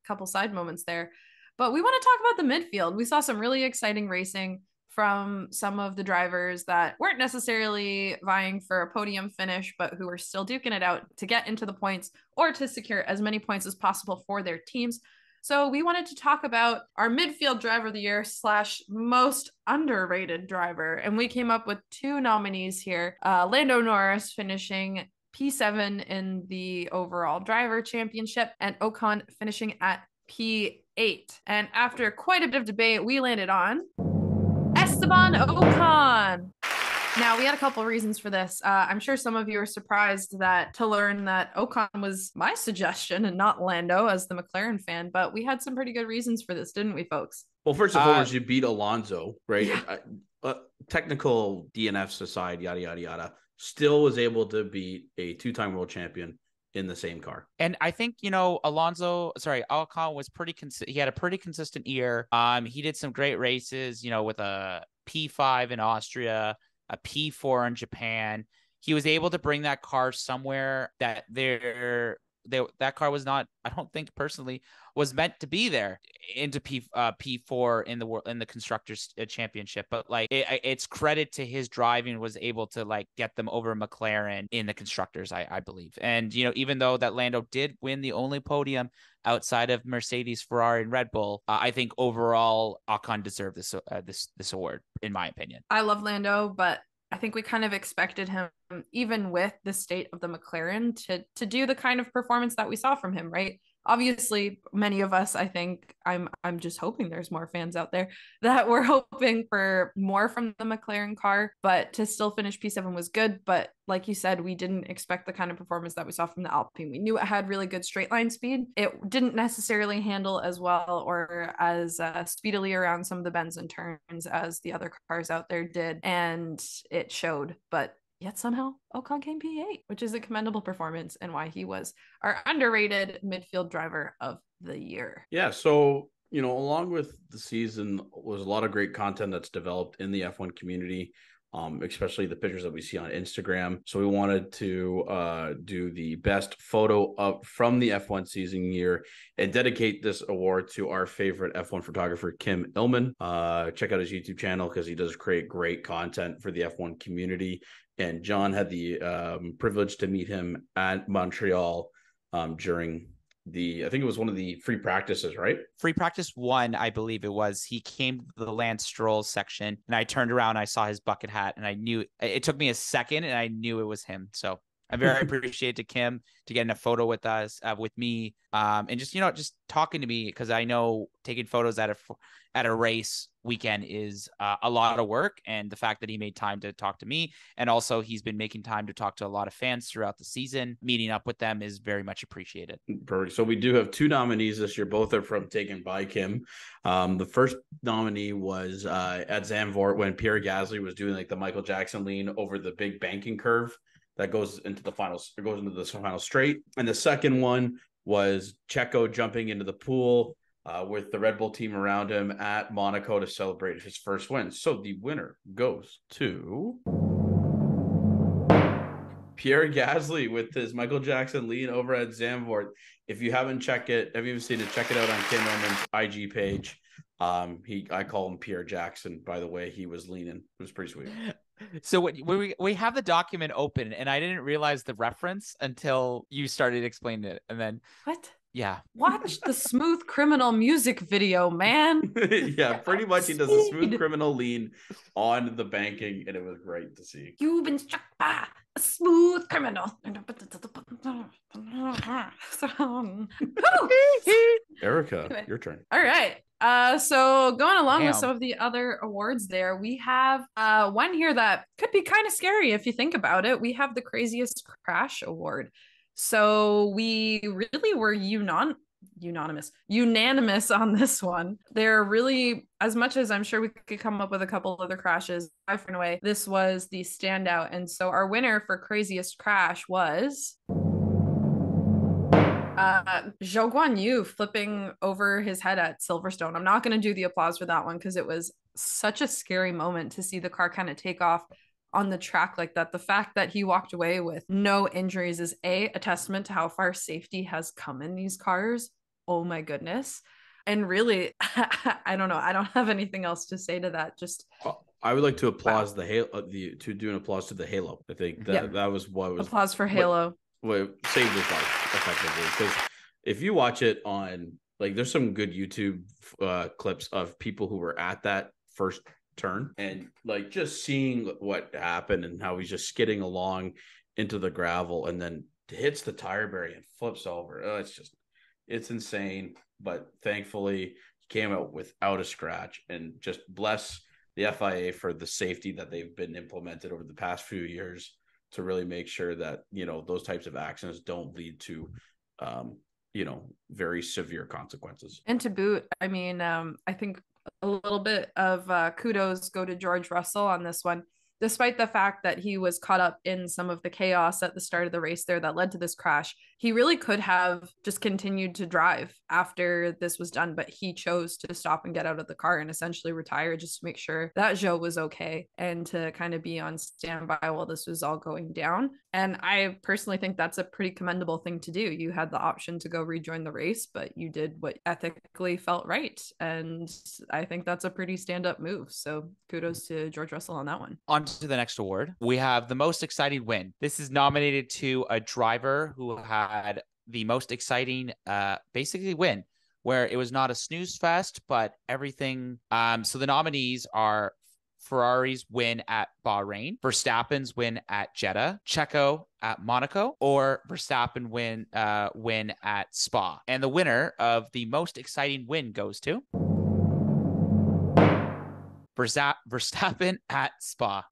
[SPEAKER 4] couple side moments there. But we want to talk about the midfield. We saw some really exciting racing from some of the drivers that weren't necessarily vying for a podium finish, but who were still duking it out to get into the points or to secure as many points as possible for their teams. So we wanted to talk about our midfield driver of the year / most underrated driver. And we came up with 2 nominees here. Lando Norris finishing P7 in the overall driver championship, and Ocon finishing at P8. And after quite a bit of debate, we landed on Esteban Ocon. Now, we had a couple of reasons for this. I'm sure some of you are surprised to learn that Ocon was my suggestion and not Lando as the McLaren fan, but we had some pretty good reasons for this, didn't we, folks?
[SPEAKER 2] Well, first and foremost, you beat Alonso, right?
[SPEAKER 4] Yeah.
[SPEAKER 2] Technical DNFs aside, yada, yada, yada, still was able to beat a 2-time world champion in the same car.
[SPEAKER 1] And I think, Ocon was he had a pretty consistent year. He did some great races, with a P5 in Austria, a P4 in Japan. he was able to bring that car somewhere that that car was not, I don't think personally, was meant to be there, into P4 in the constructors championship. But like it's credit to his driving was able to like get them over McLaren in the constructors, I believe. And even though that Lando did win the only podium outside of Mercedes, Ferrari, and Red Bull, I think overall Ocon deserved this award, in my opinion.
[SPEAKER 4] I love Lando, but I think we kind of expected him, even with the state of the McLaren, to do the kind of performance that we saw from him, right? Obviously, many of us, I think, I'm just hoping there's more fans out there that were hoping for more from the McLaren car, but to still finish P7 was good. But like you said, we didn't expect the kind of performance that we saw from the Alpine. We knew it had really good straight line speed. It didn't necessarily handle as well or as speedily around some of the bends and turns as the other cars out there did, and it showed. But yet somehow Ocon came P8, which is a commendable performance and why he was our underrated midfield driver of the year.
[SPEAKER 2] Yeah, so along with the season was a lot of great content that's developed in the F1 community, especially the pictures that we see on Instagram. So we wanted to do the best photo from the F1 season year and dedicate this award to our favorite F1 photographer, Kim Illman. Check out his YouTube channel because he does create great content for the F1 community. And John had the privilege to meet him at Montreal during I think it was one of the free practices, right?
[SPEAKER 1] Free practice 1, I believe it was. He came to the Lance Stroll section, and I turned around, I saw his bucket hat, and I knew it took me a second, and I knew it was him. So I'm very appreciative to Kim to getting a photo with us, with me, and just talking to me, because I know taking photos at a race weekend is a lot of work, and the fact that he made time to talk to me, and also he's been making time to talk to a lot of fans throughout the season, meeting up with them is very much appreciated.
[SPEAKER 2] Perfect. So we do have 2 nominees this year. Both are from Taken by Kim. The first nominee was at Zandvoort when Pierre Gasly was doing like the Michael Jackson lean over the big banking curve that goes into the final straight. And the second one was Checo jumping into the pool with the Red Bull team around him at Monaco to celebrate his first win. So the winner goes to Pierre Gasly with his Michael Jackson lean over at Zandvoort. If you haven't seen it, check it out on Kim Illman's IG page. I call him Pierre Jackson, by the way. He was leaning. It was pretty sweet.
[SPEAKER 1] So we have the document open, and I didn't realize the reference until you started explaining it, and then
[SPEAKER 4] what?
[SPEAKER 1] Yeah.
[SPEAKER 4] Watch the Smooth Criminal music video, man.
[SPEAKER 2] Yeah, pretty much he does a Smooth Criminal lean on the banking, and it was great to see.
[SPEAKER 4] You've been struck by a smooth criminal.
[SPEAKER 2] Erica, your turn.
[SPEAKER 4] All right. So going along with some of the other awards there, we have one here that could be kind of scary if you think about it. We have the Craziest Crash Award. So we really were unanimous on this one. They're really, as much as I'm sure we could come up with a couple other crashes, far and away, this was the standout. And so our winner for Craziest Crash was Zhou Guanyu flipping over his head at Silverstone. I'm not going to do the applause for that one because it was such a scary moment to see the car kind of take off on the track like that. The fact that he walked away with no injuries is a testament to how far safety has come in these cars. Oh my goodness. And really, I don't know. I don't have anything else to say to that. Just
[SPEAKER 2] I would like to applause the Halo, to do an applause to the Halo. I think that was what was
[SPEAKER 4] applause for Halo.
[SPEAKER 2] What saved his life effectively. Because if you watch it on, like, there's some good YouTube clips of people who were at that first turn, and like just seeing what happened and how he's just skidding along into the gravel and then hits the tire barrier and flips over. It's insane. But thankfully he came out without a scratch, and just bless the FIA for the safety that they've been implemented over the past few years to really make sure that, those types of accidents don't lead to very severe consequences.
[SPEAKER 4] And to boot, I mean, I think a little bit of kudos go to George Russell on this one, despite the fact that he was caught up in some of the chaos at the start of the race there that led to this crash. he really could have just continued to drive after this was done, but he chose to stop and get out of the car and essentially retire just to make sure that Joe was okay and to kind of be on standby while this was all going down. And I personally think that's a pretty commendable thing to do. You had the option to go rejoin the race, but you did what ethically felt right. And I think that's a pretty stand-up move. So kudos to George Russell on that one.
[SPEAKER 1] On to the next award. We have the most exciting win. This is nominated to a driver who had the most exciting basically win, where it was not a snooze fest, but everything. So the nominees are Ferrari's win at Bahrain, Verstappen's win at Jeddah, Checo at Monaco, or Verstappen win at Spa. And the winner of the most exciting win goes to Verstappen at Spa.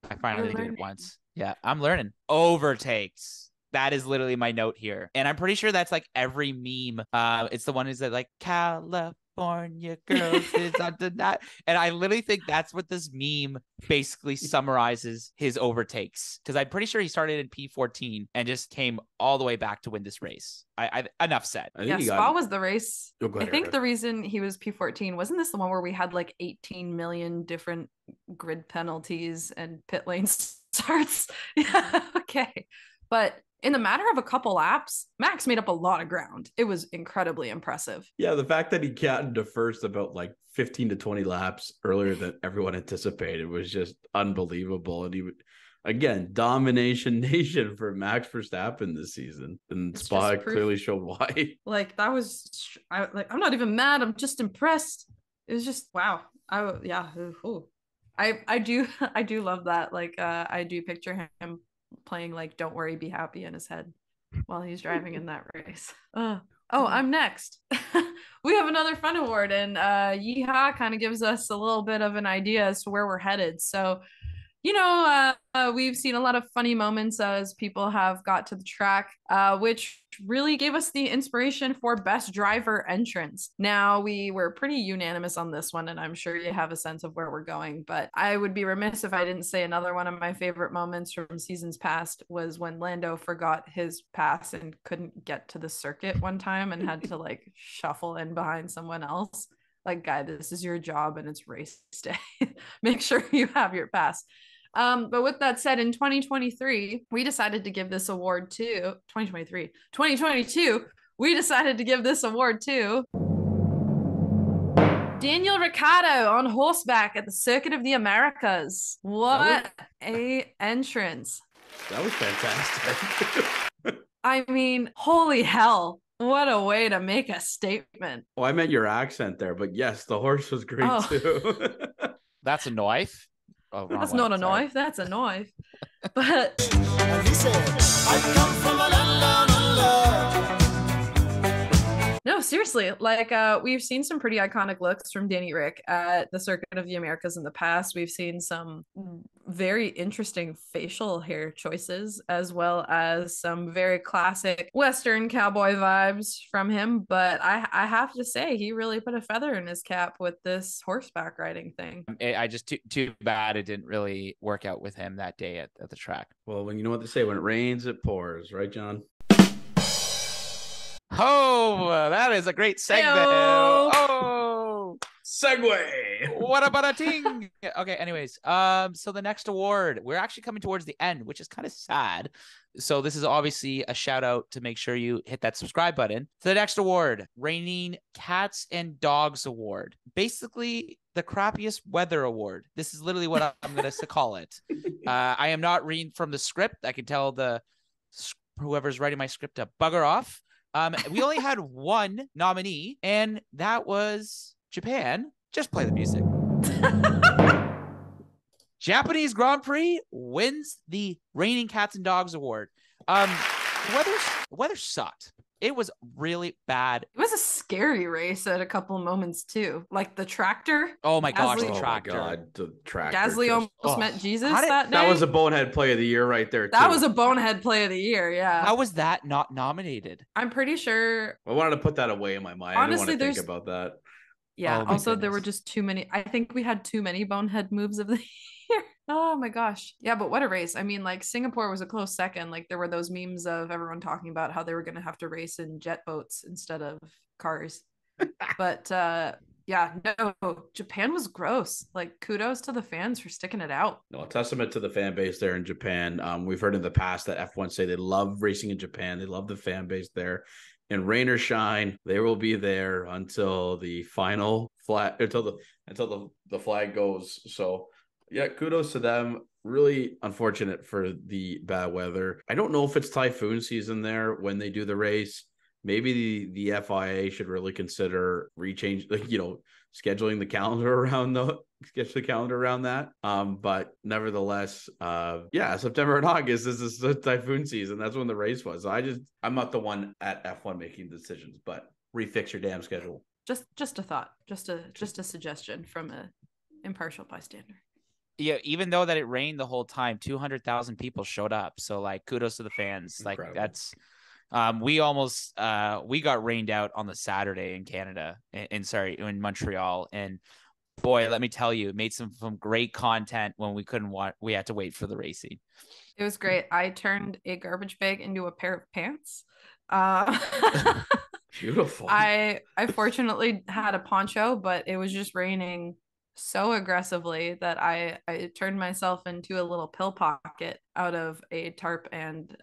[SPEAKER 1] I finally did it once. Yeah, I'm learning. Overtakes. That is literally my note here. And I'm pretty sure that's like every meme. It's the one is that like California girls is under that. And I literally think that's what this meme basically summarizes his overtakes. Because I'm pretty sure he started in P14 and just came all the way back to win this race. I enough said.
[SPEAKER 4] Yeah, Spa was the race.
[SPEAKER 2] Oh, go ahead,
[SPEAKER 4] I think
[SPEAKER 2] Eric.
[SPEAKER 4] the reason he was P14, wasn't this the one where we had like 18 million different grid penalties and pit lane starts? Yeah, okay. But in the matter of a couple laps, Max made up a lot of ground. It was incredibly impressive.
[SPEAKER 2] Yeah, the fact that he got into first about like 15 to 20 laps earlier than everyone anticipated was just unbelievable. And he would, again, domination nation for Max Verstappen this season. And
[SPEAKER 4] It's
[SPEAKER 2] Spa
[SPEAKER 4] just proof.
[SPEAKER 2] clearly showed why.
[SPEAKER 4] Like that was, I'm not even mad. I'm just impressed. It was just wow. I do love that. Like I do picture him playing like "Don't Worry, Be Happy" in his head while he's driving in that race. Oh, I'm next. We have another fun award, and Yeehaw kind of gives us a little bit of an idea as to where we're headed. So, we've seen a lot of funny moments as people have got to the track, which really gave us the inspiration for best driver entrance. Now, we were pretty unanimous on this one, and I'm sure you have a sense of where we're going, but I would be remiss if I didn't say another one of my favorite moments from seasons past was when Lando forgot his pass and couldn't get to the circuit one time and had to like shuffle in behind someone else. Like, guy, this is your job and it's race day. Make sure you have your pass. But with that said, in 2023, we decided to give this award to 2022, we decided to give this award to Daniel Ricciardo on horseback at the Circuit of the Americas. What a entrance.
[SPEAKER 2] That was fantastic.
[SPEAKER 4] I mean, holy hell. What a way to make a statement.
[SPEAKER 2] Oh, I meant your accent there, but yes, the horse was great too.
[SPEAKER 1] That's a knife. Oh,
[SPEAKER 4] That's not a knife. That's a knife. But
[SPEAKER 3] And he said, I come from a land down under.
[SPEAKER 4] no, seriously, like we've seen some pretty iconic looks from Danny Rick at the Circuit of the Americas in the past. We've seen some very interesting facial hair choices, as well as some very classic Western cowboy vibes from him. But I have to say, he really put a feather in his cap with this horseback riding thing.
[SPEAKER 1] I just too bad it didn't really work out with him that day at the track.
[SPEAKER 2] Well, when you know what they say, when it rains, it pours, right, John?
[SPEAKER 1] Oh, that is a great segment.
[SPEAKER 4] Heyo.
[SPEAKER 1] Oh,
[SPEAKER 2] Segway.
[SPEAKER 1] what about a ting? Okay, anyways, so the next award, we're actually coming towards the end, which is kind of sad. So this is obviously a shout out to make sure you hit that subscribe button. So the next award, Reigning Cats and Dogs Award. Basically the crappiest weather award. This is literally what I'm going to call it. I am not reading from the script. I can tell whoever's writing my script to bugger off. We only had one nominee, and that was Japan. Just play the music. Japanese Grand Prix wins the Reigning Cats and Dogs Award. The weather sucked. It was really bad.
[SPEAKER 4] It was a scary race at a couple of moments too. Like the tractor.
[SPEAKER 1] Oh my gosh,
[SPEAKER 4] Gasly-
[SPEAKER 1] the tractor.
[SPEAKER 2] Oh my God, the tractor.
[SPEAKER 4] Gasly
[SPEAKER 2] just-
[SPEAKER 4] almost met Jesus
[SPEAKER 1] How did-
[SPEAKER 4] that day.
[SPEAKER 2] That was a bonehead play of the year right there,
[SPEAKER 4] That
[SPEAKER 2] too.
[SPEAKER 4] was a bonehead play of the year. Yeah.
[SPEAKER 1] How was that not nominated?
[SPEAKER 4] I'm pretty sure.
[SPEAKER 2] I wanted to put that away in my mind.
[SPEAKER 4] Honestly,
[SPEAKER 2] I didn't want to
[SPEAKER 4] there's-
[SPEAKER 2] think about that.
[SPEAKER 4] Yeah.
[SPEAKER 1] Oh my
[SPEAKER 4] Also, there were
[SPEAKER 1] goodness.
[SPEAKER 4] just too many. I think we had too many bonehead moves of the year. Oh my gosh. Yeah, but what a race. I mean, like Singapore was a close second. Like there were those memes of everyone talking about how they were going to have to race in jet boats instead of cars. But yeah, no, Japan was gross. Like kudos to the fans for sticking it out.
[SPEAKER 2] No, a testament to the fan base there in Japan. We've heard in the past that F1 say they love racing in Japan. They love the fan base there. And rain or shine, they will be there until the final flag, until the flag goes. So yeah, kudos to them. Really unfortunate for the bad weather. I don't know if it's typhoon season there when they do the race. Maybe the FIA should really consider scheduling the calendar around that. But nevertheless, September and August is the typhoon season. That's when the race was. I'm not the one at F1 making decisions, but refix your damn schedule.
[SPEAKER 4] Just a thought, just a suggestion from a impartial bystander.
[SPEAKER 1] Yeah, even though that it rained the whole time, 200,000 people showed up. So like kudos to the fans.
[SPEAKER 2] Incredible.
[SPEAKER 1] Like that's we almost we got rained out on the Saturday in Canada in Montreal. And boy, let me tell you, it made some great content when we had to wait for the racing.
[SPEAKER 4] It was great. I turned a garbage bag into a pair of pants.
[SPEAKER 2] Beautiful.
[SPEAKER 4] I fortunately had a poncho, but it was just raining so aggressively that I turned myself into a little pill pocket out of a tarp and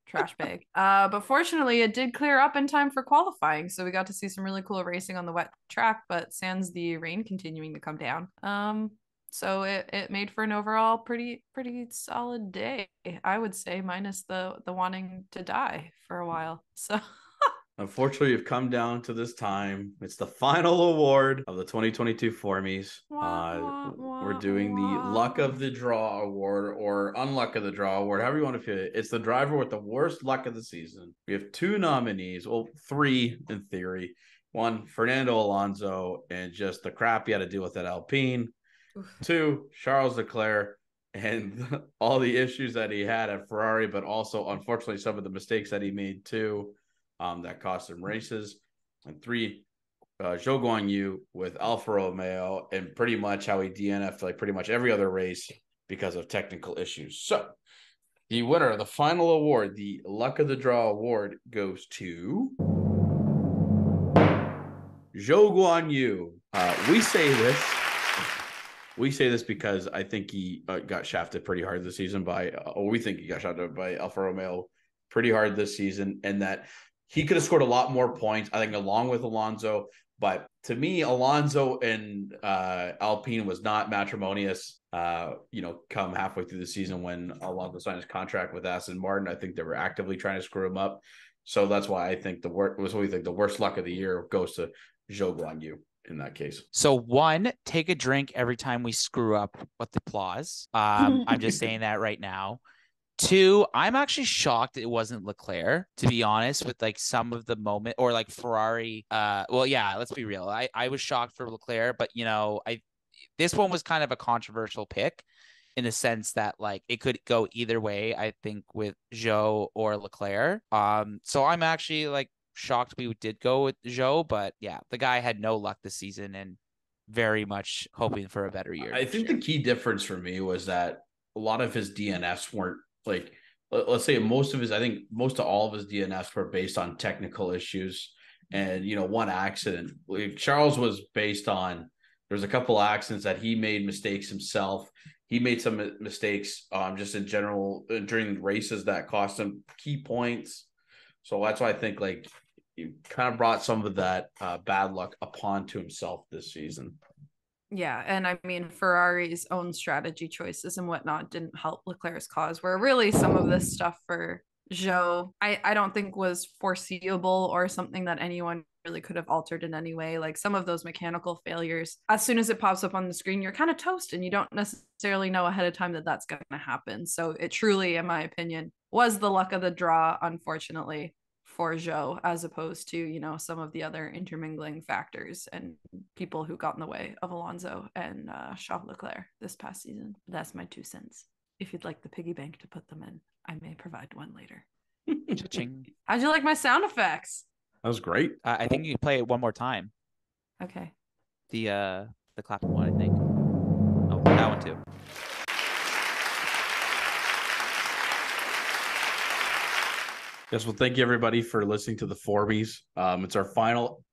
[SPEAKER 4] trash bag. But fortunately, it did clear up in time for qualifying, so we got to see some really cool racing on the wet track. But sans the rain continuing to come down, so it made for an overall pretty solid day, I would say, minus the wanting to die for a while. So.
[SPEAKER 2] Unfortunately, you've come down to this time. It's the final award of the 2022 Form1es. We're doing the Luck of the Draw Award or Unluck of the Draw Award, however you want to feel it. It's the driver with the worst luck of the season. We have 2 nominees, well, 3 in theory. One, Fernando Alonso, and just the crap he had to deal with at Alpine. Oof. 2, Charles Leclerc, and all the issues that he had at Ferrari, but also, unfortunately, some of the mistakes that he made too. That cost him races. And 3, Zhou Guanyu with Alfa Romeo, and pretty much how he DNF'd like pretty much every other race because of technical issues. So the winner of the final award, the Luck of the Draw Award, goes to Zhou Guanyu. We say this because I think he got shafted pretty hard this season we think he got shafted by Alfa Romeo pretty hard this season, and that he could have scored a lot more points, I think, along with Alonso. But to me, Alonso and Alpine was not matrimonious, come halfway through the season when Alonso signed his contract with Aston Martin. I think they were actively trying to screw him up. So that's why I think the worst luck of the year goes to Zhou Guanyu in that case.
[SPEAKER 1] So 1, take a drink every time we screw up with the applause. I'm just saying that right now. 2, I'm actually shocked it wasn't Leclerc, to be honest, with like some of the moment, or like Ferrari. Let's be real. I was shocked for Leclerc, but this one was kind of a controversial pick in the sense that like it could go either way, I think, with Zhou or Leclerc. So I'm actually like shocked we did go with Zhou, but yeah, the guy had no luck this season and very much hoping for a better year.
[SPEAKER 2] I think the key difference for me was that a lot of his DNFs weren't, like, let's say most of all of his DNFs were based on technical issues and, one accident. Like Charles was based on, there's a couple accidents that he made mistakes himself. He made some mistakes just in general during races that cost him key points. So that's why I think like he kind of brought some of that bad luck upon to himself this season.
[SPEAKER 4] Yeah, and I mean, Ferrari's own strategy choices and whatnot didn't help Leclerc's cause, where really some of this stuff for Zhou, I don't think was foreseeable or something that anyone really could have altered in any way. Like some of those mechanical failures, as soon as it pops up on the screen, you're kind of toast and you don't necessarily know ahead of time that that's going to happen. So it truly, in my opinion, was the luck of the draw, unfortunately, for Zhou, as opposed to, some of the other intermingling factors and people who got in the way of Alonso and Charles Leclerc this past season. That's my 2 cents. If you'd like the piggy bank to put them in, I may provide one later.
[SPEAKER 1] Cha-ching.
[SPEAKER 4] How'd you like my sound effects?
[SPEAKER 2] That was great.
[SPEAKER 1] I think you can play it one more time.
[SPEAKER 4] Okay.
[SPEAKER 1] The clapping one, I think. Oh, that one too.
[SPEAKER 2] Yes, well, thank you everybody for listening to the Form1es. It's our final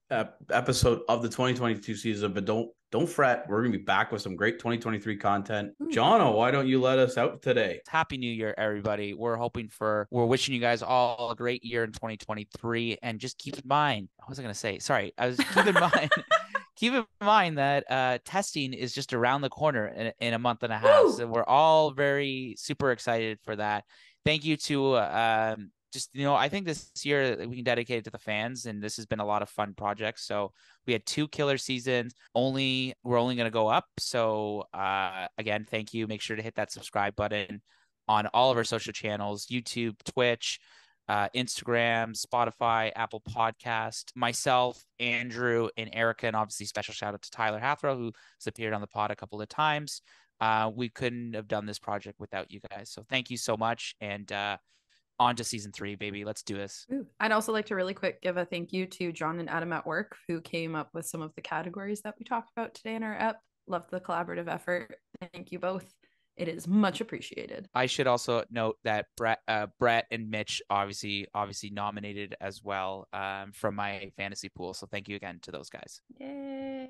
[SPEAKER 2] episode of the 2022 season, but don't fret. We're gonna be back with some great 2023 content. Jono, why don't you let us out today?
[SPEAKER 1] Happy New Year, everybody. We're wishing you guys all a great year in 2023. And just keep in mind, what was I gonna say? Sorry, keep in mind. Keep in mind that testing is just around the corner in a month and a half.
[SPEAKER 4] Woo!
[SPEAKER 1] So we're all very super excited for that. Thank you to I think this year we can dedicate it to the fans, and this has been a lot of fun projects. So we had 2 killer seasons. We're only going to go up. So again, thank you. Make sure to hit that subscribe button on all of our social channels: YouTube, Twitch, Instagram, Spotify, Apple Podcast. Myself, Andrew, and Erica, and obviously special shout out to Tyler Hathrow, who has appeared on the pod a couple of times. We couldn't have done this project without you guys. So thank you so much. And on to season 3, baby. Let's do this.
[SPEAKER 4] I'd also like to really quick give a thank you to John and Adam at work, who came up with some of the categories that we talked about today in our ep. Loved the collaborative effort. Thank you both. It is much appreciated.
[SPEAKER 1] I should also note that Brett and Mitch obviously nominated as well from my fantasy pool. So thank you again to those guys.
[SPEAKER 4] Yay.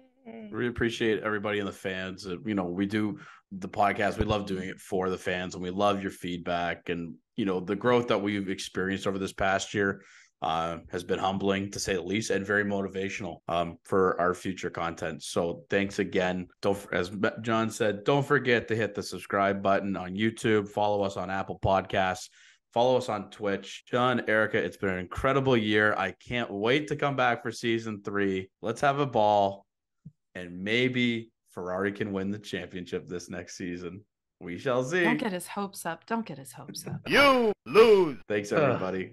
[SPEAKER 2] We appreciate everybody and the fans. We do the podcast. We love doing it for the fans, and we love your feedback. And the growth that we've experienced over this past year has been humbling, to say the least, and very motivational for our future content. So thanks again. As John said, don't forget to hit the subscribe button on YouTube. Follow us on Apple Podcasts. Follow us on Twitch. John, Erica, it's been an incredible year. I can't wait to come back for season 3. Let's have a ball, and maybe Ferrari can win the championship this next season. We shall see.
[SPEAKER 4] Don't get his hopes up.
[SPEAKER 5] You lose.
[SPEAKER 2] Thanks, everybody.